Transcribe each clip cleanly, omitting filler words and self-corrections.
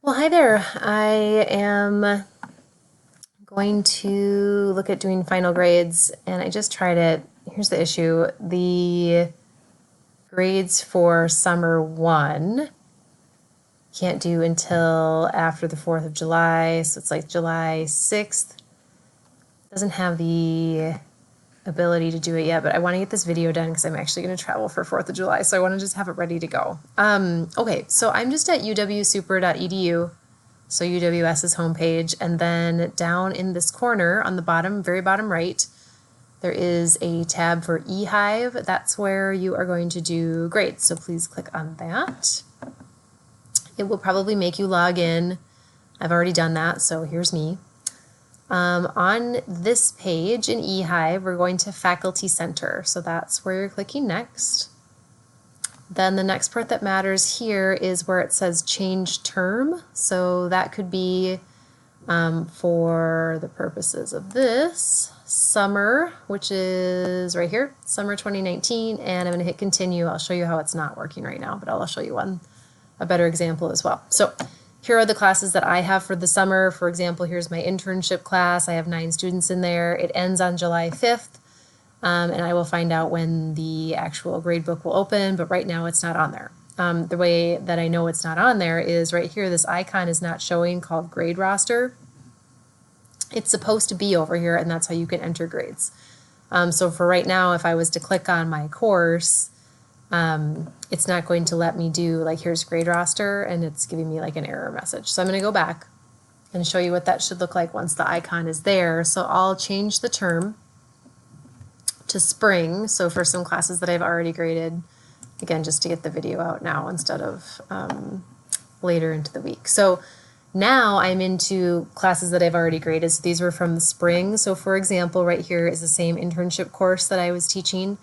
Well, hi there. I am going to look at doing final grades, and I just tried it. Here's the issue. The grades for summer one can't do until after the 4th of July, so it's like July 6th. Doesn't have the ability to do it yet, but I want to get this video done because I'm actually going to travel for 4th of July, so I want to just have it ready to go. Okay, so I'm just at uwsuper.edu. So UWS's homepage, and then down in this corner on the bottom, very bottom right, there is a tab for eHive. That's where you are going to do grades. So please click on that. It will probably make you log in. I've already done that, so here's me. On this page in eHive, we're going to Faculty Center. So that's where you're clicking next. Then the next part that matters here is where it says change term. So that could be for the purposes of this summer, which is right here, summer 2019, and I'm going to hit continue. I'll show you how it's not working right now, but I'll show you a better example as well. So here are the classes that I have for the summer. For example, here's my internship class. I have 9 students in there. It ends on July 5th. And I will find out when the actual grade book will open, but right now it's not on there. The way that I know it's not on there is right here, this icon is not showing called grade roster. It's supposed to be over here, and that's how you can enter grades. So for right now, if I was to click on my course, it's not going to let me do, like, here's grade roster, and it's giving me like an error message. So I'm going to go back and show you what that should look like once the icon is there. So I'll change the term to spring, so for some classes that I've already graded, again, just to get the video out now instead of later into the week. So now I'm into classes that I've already graded. So these were from the spring. So for example, right here is the same internship course that I was teaching,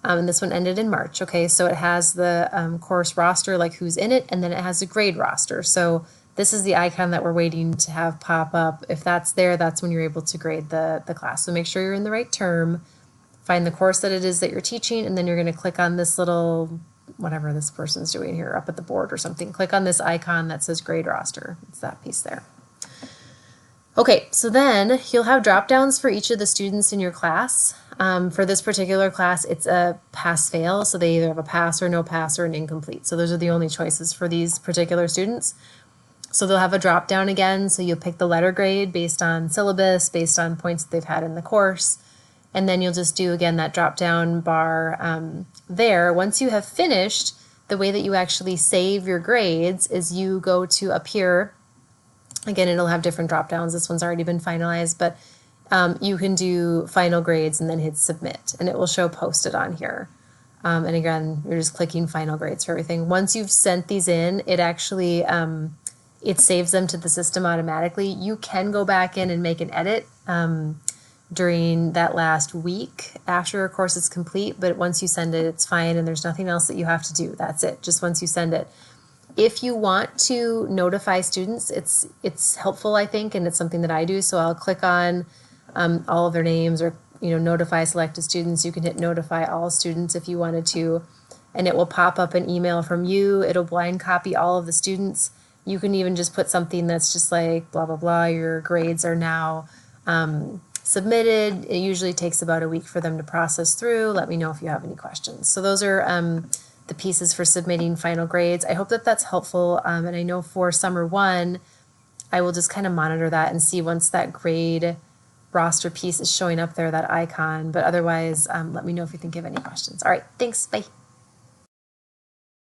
and this one ended in March. Okay, so it has the course roster, like who's in it, and then it has a grade roster. So this is the icon that we're waiting to have pop up. If that's there, that's when you're able to grade the class. So make sure you're in the right term. Find the course that it is that you're teaching, and then you're going to click on this little, whatever this person's doing here up at the board or something. Click on this icon that says grade roster. It's that piece there. Okay, so then you'll have drop downs for each of the students in your class. For this particular class, it's a pass-fail, so they either have a pass or no pass or an incomplete. So those are the only choices for these particular students. So they'll have a drop down again, so you'll pick the letter grade based on syllabus, based on points that they've had in the course. And then you'll just do, again, that drop-down bar there. Once you have finished, the way that you actually save your grades is you go to up here. Again, it'll have different drop-downs. This one's already been finalized, but you can do final grades and then hit submit, and it will show posted on here. And again, you're just clicking final grades for everything. Once you've sent these in, it actually it saves them to the system automatically. You can go back in and make an edit during that last week after a course is complete, but once you send it, it's fine, and there's nothing else that you have to do. That's it, just once you send it. If you want to notify students, it's helpful, I think, and it's something that I do, so I'll click on all of their names, or notify selected students. You can hit notify all students if you wanted to, and it will pop up an email from you. It'll blind copy all of the students. You can even just put something that's just like blah blah blah, your grades are now submitted. It usually takes about a week for them to process through. Let me know if you have any questions. So those are the pieces for submitting final grades. I hope that that's helpful, and I know for summer one, I will just kind of monitor that and see once that grade roster piece is showing up there, that icon, but otherwise let me know if you think of any questions. All right, thanks, bye.